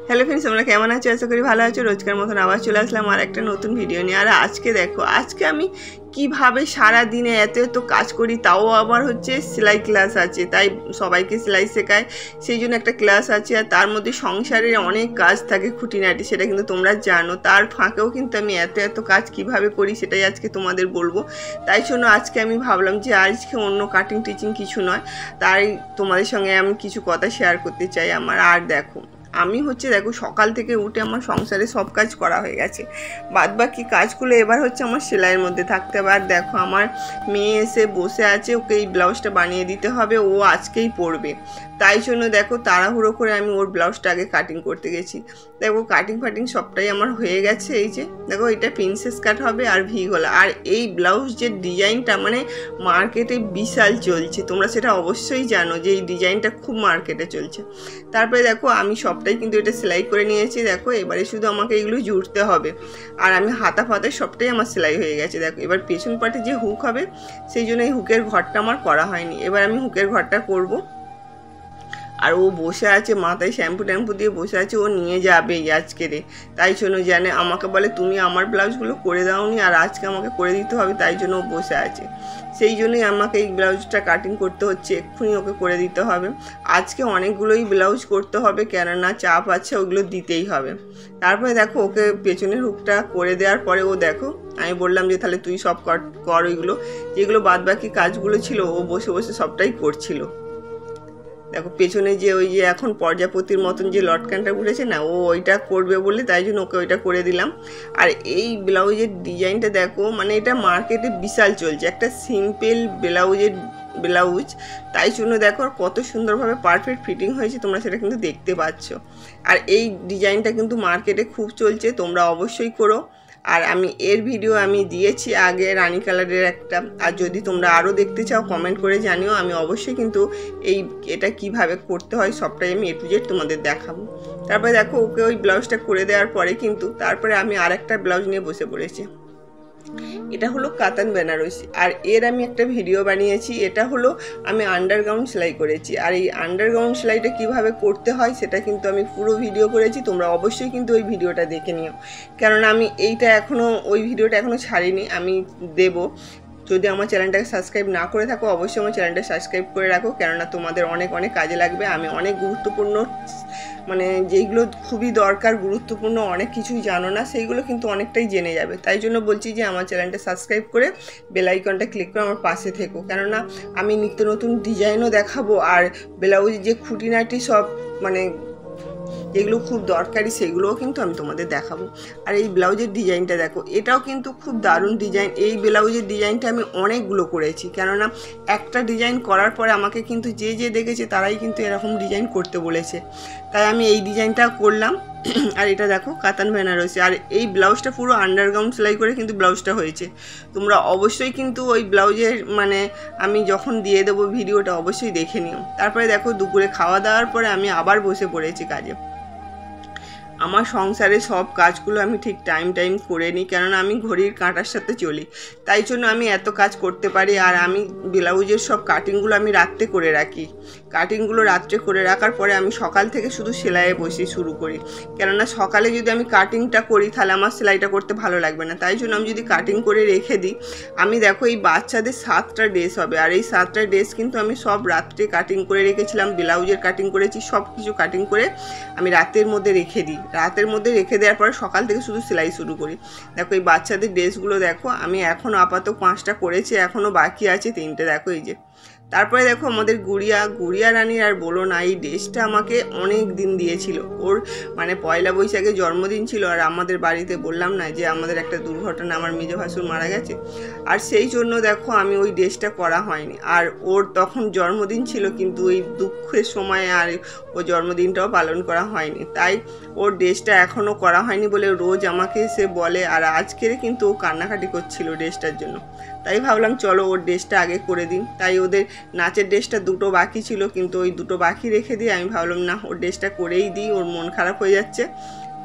Hello friends, তোমরা কেমন আছো? আশা করি ভালো আছো। রোজকার মতন আবার চলে আসলাম আর একটা নতুন ভিডিও নিয়ে। আর আজকে দেখো, আজকে আমি কিভাবে সারা দিনে এত কাজ করি, তাও আবার হচ্ছে সেলাই ক্লাস আছে, তাই সবাইকে সেলাই শেখায়, সেই জন্য একটা ক্লাস আছে। আর তার মধ্যে সংসারের অনেক কাজ থাকে খুঁটিনাটি, সেটা কিন্তু তোমরা জানো। তার ফাঁকেও কিন্তু আমি এত কাজ কিভাবে করি সেটাই আজকে তোমাদের বলবো। তাই জন্য আজকে আমি ভাবলাম যে আজকে অন্য কাটিং টিচিং কিছু নয়, তাই তোমাদের সঙ্গে আমি কিছু কথা শেয়ার করতে চাই আমার। আর দেখো, আমি হচ্ছে দেখো সকাল থেকে উঠে আমার সংসারে সব কাজ করা হয়ে গেছে, বাদ বাকি কাজগুলো এবার হচ্ছে আমার সেলাইয়ের মধ্যে থাকতে হবে। আর দেখো, আমার মেয়ে এসে বসে আছে, ওকে এই ব্লাউজটা বানিয়ে দিতে হবে, ও আজকেই পরবে। তাই জন্য দেখো তাড়াহুড়ো করে আমি ওর ব্লাউজটা আগে কাটিং করতে গেছি। দেখো কাটিং ফাটিং সবটাই আমার হয়ে গেছে। এই যে দেখো, এটা প্রিন্সেস কাট হবে আর ভি গলা। আর এই ব্লাউজের ডিজাইনটা মানে মার্কেটে বিশাল চলছে, তোমরা সেটা অবশ্যই জানো যে এই ডিজাইনটা খুব মার্কেটে চলছে। তারপরে দেখো আমি সবটাই কিন্তু এটা সেলাই করে নিয়েছি। দেখো এবারে শুধু আমাকে এগুলো জুড়তে হবে। আর আমি হাতা ফাতা সবটাই আমার সেলাই হয়ে গেছে। দেখো এবার পেছন পাটে যে হুক হবে, সেই জন্য এই হুকের ঘরটা আমার করা হয়নি। এবার আমি হুকের ঘরটা করব। আর ও বসে আছে, মাথায় শ্যাম্পু ট্যাম্পু দিয়ে বসে আছে, ও নিয়ে যাবে আজকেরে। তাই জন্য জানে, আমাকে বলে তুমি আমার ব্লাউজগুলো করে দাওনি, আর আজকে আমাকে করে দিতে হবে, তাই জন্য ও বসে আছে। সেই জন্যই আমাকে এই ব্লাউজটা কাটিং করতে হচ্ছে, এক্ষুনি ওকে করে দিতে হবে। আজকে অনেকগুলোই ব্লাউজ করতে হবে, কেননা চাপ আছে, ওগুলো দিতেই হবে। তারপরে দেখো ওকে পেছনের হুকটা করে দেওয়ার পরে ও দেখো, আমি বললাম যে তাহলে তুই সব কর ওইগুলো, যেগুলো বাদ বাকি কাজগুলো ছিল ও বসে বসে সবটাই করছিল। দেখো পেছনে যে ওই যে এখন প্রজাপতির মতন যে লটকানটা উঠেছে না, ও ওইটা করবে বলে তাই জন্য ওকে ওইটা করে দিলাম। আর এই ব্লাউজের ডিজাইনটা দেখো, মানে এটা মার্কেটে বিশাল চলছে, একটা সিম্পল ব্লাউজ, তাই জন্য দেখো কত সুন্দরভাবে পারফেক্ট ফিটিং হয়েছে, তোমরা সেটা কিন্তু দেখতে পাচ্ছ। আর এই ডিজাইনটা কিন্তু মার্কেটে খুব চলছে, তোমরা অবশ্যই করো। আর আমি এর ভিডিও আমি দিয়েছি আগে রানী কালারের একটা, আর যদি তোমরা আরও দেখতে চাও কমেন্ট করে জানিও, আমি অবশ্যই কিন্তু এটা কিভাবে করতে হয় সবটাই আমি A to Z তোমাদের দেখাবো। তারপরে দেখো ওকে ওই ব্লাউজটা করে দেওয়ার পরে কিন্তু তারপরে আমি আরেকটা ব্লাউজ নিয়ে বসে পড়েছি। এটা হলো কাতান বেনারসি, আর এর আমি একটা ভিডিও বানিয়েছি। এটা হলো আমি আন্ডারগ্রাউন্ড সেলাই করেছি, আর এই আন্ডারগ্রাউন্ড সেলাইটা কিভাবে করতে হয় সেটা কিন্তু আমি পুরো ভিডিও করেছি, তোমরা অবশ্যই কিন্তু ওই ভিডিওটা দেখে নিও। কেননা আমি ওই ভিডিওটা এখনও ছাড়িনি, আমি দেব। যদি আমার চ্যানেলটাকে সাবস্ক্রাইব না করে থাকো, অবশ্যই আমার চ্যানেলটা সাবস্ক্রাইব করে রাখো, কেননা তোমাদের অনেক কাজে লাগবে। আমি অনেক গুরুত্বপূর্ণ, মানে যেইগুলো খুবই দরকার, গুরুত্বপূর্ণ অনেক কিছুই জানো না, সেইগুলো কিন্তু অনেকটাই জেনে যাবে। তাই জন্য বলছি যে আমার চ্যানেলটা সাবস্ক্রাইব করে বেল আইকনটা ক্লিক করে আমার পাশে থেকো, কেননা আমি নিত্য নতুন ডিজাইনও দেখাবো, আর ব্লাউজ যে খুঁটিনাটি সব মানে যেগুলো খুব দরকারি সেগুলোও কিন্তু আমি তোমাদের দেখাবো। আর এই ব্লাউজের ডিজাইনটা দেখো, এটাও কিন্তু খুব দারুণ ডিজাইন। এই ব্লাউজের ডিজাইনটা আমি অনেকগুলো করেছি, কেননা একটা ডিজাইন করার পরে আমাকে কিন্তু যে দেখেছে তারাই কিন্তু এরকম ডিজাইন করতে বলেছে, তাই আমি এই ডিজাইনটা করলাম। আর এটা দেখো কাতান বেনারসি, আর এই ব্লাউজটা পুরো আন্ডারগ্রাউন্ড সেলাই করে কিন্তু ব্লাউজটা হয়েছে। তোমরা অবশ্যই কিন্তু ওই ব্লাউজের মানে আমি যখন দিয়ে দেবো ভিডিওটা অবশ্যই দেখে নিও। তারপরে দেখো দুপুরে খাওয়া দাওয়ার পরে আমি আবার বসে পড়েছি কাজে। আমার সংসারে সব কাজগুলো আমি ঠিক টাইম করে নিই, কেননা আমি ঘড়ির কাঁটার সাথে চলি, তাই জন্য আমি এত কাজ করতে পারি। আর আমি ব্লাউজের সব কাটিংগুলো আমি রাত্রে করে রাখি, কাটিংগুলো রাত্রে করে রাখার পরে আমি সকাল থেকে শুধু সেলাইয়ে বসে শুরু করি, কেননা সকালে যদি আমি কাটিংটা করি তাহলে আমার সেলাইটা করতে ভালো লাগবে না। তাই জন্য আমি যদি কাটিং করে রেখে দিই, আমি দেখো এই বাচ্চাদের 7টা ড্রেস হবে, আর এই 7টা ড্রেস কিন্তু আমি সব রাত্রে কাটিং করে রেখেছিলাম, ব্লাউজের কাটিং করেছি, সব কিছু কাটিং করে আমি রাতের মধ্যে রেখে দিই। রাতের মধ্যে রেখে দেওয়ার পরে সকাল থেকে শুধু সেলাই শুরু করি। দেখো এই বাচ্চাদের ড্রেসগুলো দেখো, আমি এখনও আপাতত 5টা করেছি, এখনও বাকি আছে 3টে। দেখো এই যে, তারপরে দেখো আমাদের গুড়িয়া রানীর আর বলো না, এই ড্রেসটা আমাকে অনেক দিন দিয়েছিল। ওর মানে পয়লা বৈশাখে জন্মদিন ছিল, আর আমাদের বাড়িতে বললাম না যে আমাদের একটা দুর্ঘটনা, আমার মেজ ভাসুর মারা গেছে, আর সেই জন্য দেখো আমি ওই ড্রেসটা করা হয়নি। আর ওর তখন জন্মদিন ছিল, কিন্তু ওই দুঃখের সময় আর ও জন্মদিনটাও পালন করা হয়নি, তাই ওর ড্রেসটা এখনও করা হয়নি বলে রোজ আমাকে এসে বলে। আর আজকের কিন্তু ও কান্নাকাটি করছিল ড্রেসটার জন্য, তাই ভাবলাম চলো ওর ড্রেসটা আগে করে দিই। তাই ওদের নাচের ড্রেসটা 2টো বাকি ছিল, কিন্তু ওই 2টো বাকি রেখে দিয়ে আমি ভাবলাম না, ওর ড্রেসটা করেই দিই, ওর মন খারাপ হয়ে যাচ্ছে।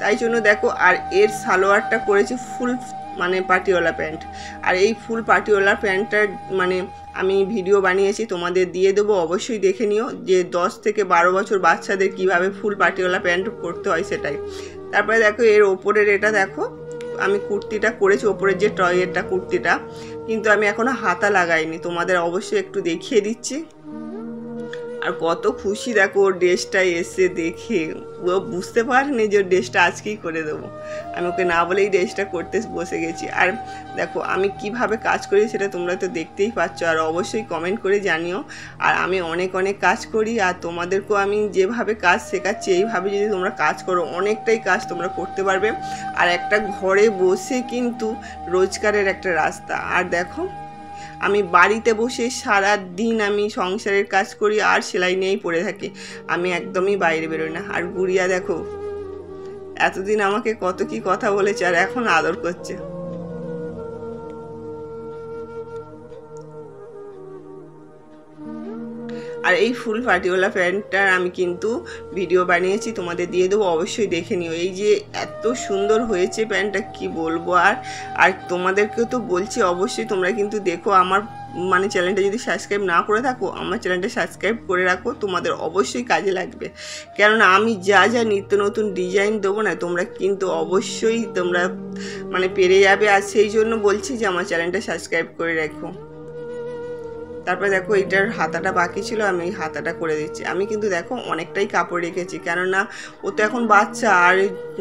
তাই জন্য দেখো। আর এর সালোয়ারটা করেছি ফুল মানে পাটিওয়ালা প্যান্ট। আর এই ফুল পাটিওয়ালা প্যান্টটার মানে আমি ভিডিও বানিয়েছি, তোমাদের দিয়ে দেবো, অবশ্যই দেখে নিও, যে 10 থেকে 12 বছর বাচ্চাদের কিভাবে ফুল পাটিওয়ালা প্যান্ট পরতে হয় সেটাই। তারপরে দেখো এর ওপরের এটা দেখো, আমি কুর্তিটা করেছি, ওপরের যে টয়েরটা কুর্তিটা, কিন্তু আমি এখনো হাতা লাগাইনি, তোমাদের অবশ্যই একটু দেখিয়ে দিচ্ছি। আর কত খুশি দেখো ওর ড্রেসটা এসে দেখে, ও বুঝতে পারেনি যে ওর ড্রেসটা আজকেই করে দেবো। আমি ওকে না বলেই ড্রেসটা করতে বসে গেছি। আর দেখো আমি কিভাবে কাজ করি সেটা তোমরা তো দেখতেই পাচ্ছ, আর অবশ্যই কমেন্ট করে জানিও। আর আমি অনেক অনেক কাজ করি, আর তোমাদেরকেও আমি যেভাবে কাজ শেখাচ্ছি এইভাবে যদি তোমরা কাজ করো অনেকটাই কাজ তোমরা করতে পারবে। আর একটা ঘরে বসে কিন্তু রোজগারের একটা রাস্তা। আর দেখো আমি বাড়িতে বসে সারা দিন আমি সংসারের কাজ করি আর সেলাই নিয়েই পড়ে থাকি, আমি একদমই বাইরে বেরোই না। আর গুড়িয়া দেখো এতদিন আমাকে কত কি কথা বলেছে আর এখন আদর করছে। আর এই ফুল পাটিওয়ালা প্যান্টটার আমি কিন্তু ভিডিও বানিয়েছি, তোমাদের দিয়ে দেবো, অবশ্যই দেখে নিও। এই যে এত সুন্দর হয়েছে প্যান্টটা কি বলবো। আর তোমাদেরকেও তো বলছি অবশ্যই তোমরা কিন্তু দেখো, আমার মানে চ্যানেলটা যদি সাবস্ক্রাইব না করে থাকো আমার চ্যানেলটা সাবস্ক্রাইব করে রাখো, তোমাদের অবশ্যই কাজে লাগবে। কেননা আমি যা যা নিত্য নতুন ডিজাইন দেবো না, তোমরা কিন্তু অবশ্যই তোমরা মানে পেরে যাবে। আর সেই জন্য বলছি যে আমার চ্যানেলটা সাবস্ক্রাইব করে রাখো। তারপরে দেখো এটার হাতাটা বাকি ছিল, আমি এই হাতাটা করে দিচ্ছি। আমি কিন্তু দেখো অনেকটাই কাপড় রেখেছি, কেননা ও তো এখন বাচ্চা, আর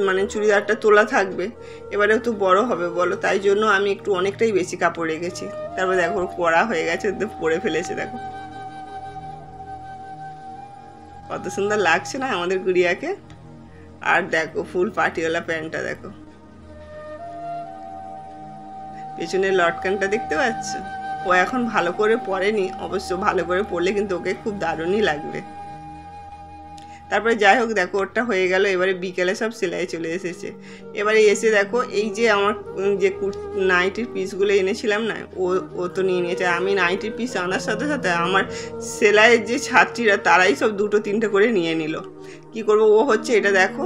মানে চুড়িদারটা তোলা থাকবে, এবারে তো বড় হবে বলো, তাই জন্য আমি একটু অনেকটাই বেশি কাপড় রেখেছি। তারপরে দেখো পরা হয়ে গেছে, পরে ফেলেছে দেখো কত সুন্দর লাগছে না আমাদের গুড়িয়াকে। আর দেখো ফুল পাটিওয়ালা প্যান্টটা দেখো, পেছনের লটকানটা দেখতে পাচ্ছ। ও এখন ভালো করে পরেনি, অবশ্য ভালো করে পরলে কিন্তু ওকে খুব দারুণই লাগবে। তারপরে যাই হোক দেখো ওরটা হয়ে গেল। এবারে বিকেলে সব সেলাই চলে এসেছে। এবারে এসে দেখো এই যে আমার যে নাইটির পিসগুলো এনেছিলাম না, ও তো নিয়ে নিয়েছে। আমি নাইটির পিস আনার সাথে সাথে আমার সেলাইয়ের যে ছাত্রীরা তারাই সব 2-3টে করে নিয়ে নিল। কি করব, ও হচ্ছে এটা দেখো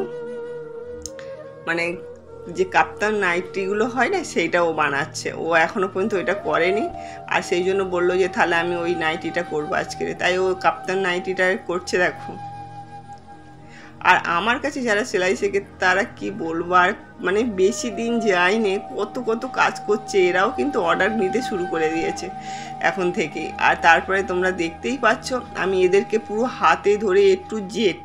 মানে যে কাপ্তান নাইটিগুলো হয় না সেইটা ও বানাচ্ছে, ও এখনও পর্যন্ত ওইটা করেনি। আর সেই জন্য বললো যে তাহলে আমি ওই নাইটিটা করবো আজকে, তাই ও কাপ্তান নাইটিটা করছে দেখো। আর আমার কাছে যারা সেলাই শেখে তারা কি বলবো, আর মানে বেশি দিন যায়নি কত কত কাজ করছে, এরাও কিন্তু অর্ডার নিতে শুরু করে দিয়েছে এখন থেকে। আর তারপরে তোমরা দেখতেই পাচ্ছ আমি এদেরকে পুরো হাতে ধরে একটু জেট,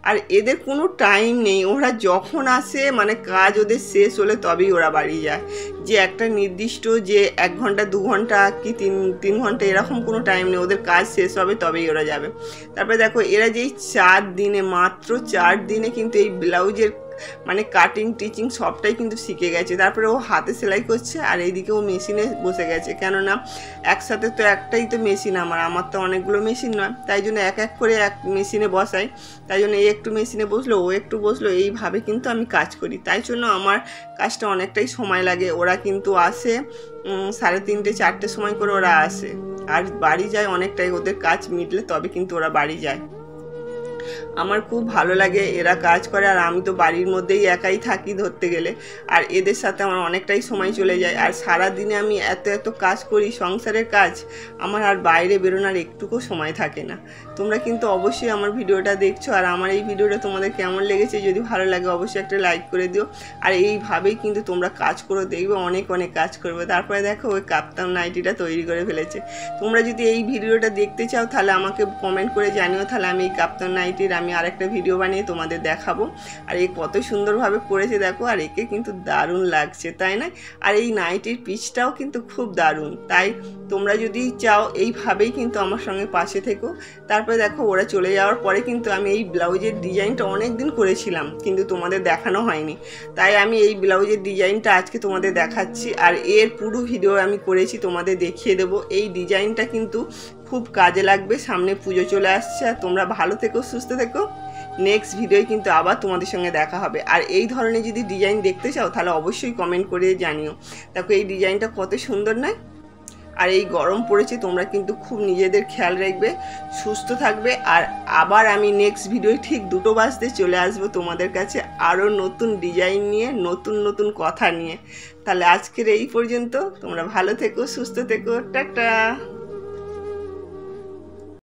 আর এদের কোনো টাইম নেই, ওরা যখন আসে মানে কাজ ওদের শেষ হলে তবেই ওরা বাড়ি যায়। যে একটা নির্দিষ্ট যে 1 ঘন্টা 2 ঘন্টা কি 3 ঘন্টা এরকম কোনো টাইম নেই, ওদের কাজ শেষ হবে তবেই ওরা যাবে। তারপরে দেখো এরা যেই 4 দিনে, মাত্র 4 দিনে কিন্তু এই ব্লাউজের মানে কাটিং টিচিং সবটাই কিন্তু শিখে গেছে। তারপরে ও হাতে সেলাই করছে আর এইদিকে ও মেশিনে বসে গেছে, কেননা একসাথে তো একটাই তো মেশিন, আমার তো অনেকগুলো মেশিন নয়, তাই জন্য এক এক করে এক মেশিনে বসাই। তাই জন্য এই একটু মেশিনে বসলো, ও একটু বসলো, এইভাবে কিন্তু আমি কাজ করি। তাই জন্য আমার কাজটা অনেকটাই সময় লাগে। ওরা কিন্তু আসে 3:30-4টের সময় করে ওরা আসে, আর বাড়ি যায় অনেকটাই, ওদের কাজ মিটলে তবে কিন্তু ওরা বাড়ি যায়। আমার খুব ভালো লাগে এরা কাজ করে, আর আমি তো বাড়ির মধ্যেই একাই থাকি ধরতে গেলে, আর এদের সাথে আমার অনেকটাই সময় চলে যায়। আর সারা দিনে আমি এত এত কাজ করি, সংসারের কাজ, আমার আর বাইরে বেরোনোর একটুকু সময় থাকে না। তোমরা কিন্তু অবশ্যই আমার ভিডিওটা দেখছো, আর আমার এই ভিডিওটা তোমাদের কেমন লেগেছে যদি ভালো লাগে অবশ্যই একটা লাইক করে দিও। আর এইভাবেই কিন্তু তোমরা কাজ করো, দেখবে অনেক অনেক কাজ করবে। তারপরে দেখো ওই কাপ্তান নাইটিটা তৈরি করে ফেলেছে। তোমরা যদি এই ভিডিওটা দেখতে চাও তাহলে আমাকে কমেন্ট করে জানিও, তাহলে আমি এই কাপ্তান নাইটির আমি আরেকটা ভিডিও বানিয়ে তোমাদের দেখাবো। আর এই কত সুন্দরভাবে করেছে দেখো, আর একে কিন্তু দারুণ লাগছে তাই না। আর এই নাইটির পিচটাও কিন্তু খুব দারুণ, তাই তোমরা যদি চাও এইভাবেই কিন্তু আমার সঙ্গে পাশে থেকো। তারপরে দেখো ওরা চলে যাওয়ার পরে কিন্তু আমি এই ব্লাউজের ডিজাইনটা অনেক দিন করেছিলাম কিন্তু তোমাদের দেখানো হয়নি, তাই আমি এই ব্লাউজের ডিজাইনটা আজকে তোমাদের দেখাচ্ছি। আর এর পুরো ভিডিও আমি করেছি, তোমাদের দেখিয়ে দেবো। এই ডিজাইনটা কিন্তু খুব কাজে লাগবে, সামনে পুজো চলে আসছে। আর তোমরা ভালো থেকো, সুস্থ থেকো। নেক্সট ভিডিওয় কিন্তু আবার তোমাদের সঙ্গে দেখা হবে। আর এই ধরনের যদি ডিজাইন দেখতে চাও তাহলে অবশ্যই কমেন্ট করে জানিও। দেখো এই ডিজাইনটা কত সুন্দর নয়, আর এই গরম পড়েছে, তোমরা কিন্তু খুব নিজেদের খেয়াল রাখবে, সুস্থ থাকবে। আর আবার আমি নেক্সট ভিডিও ঠিক 2টো বাজতে চলে আসবো তোমাদের কাছে আরও নতুন ডিজাইন নিয়ে, নতুন নতুন কথা নিয়ে। তাহলে আজকের এই পর্যন্ত, তোমরা ভালো থেকো, সুস্থ থেকো, টাটা।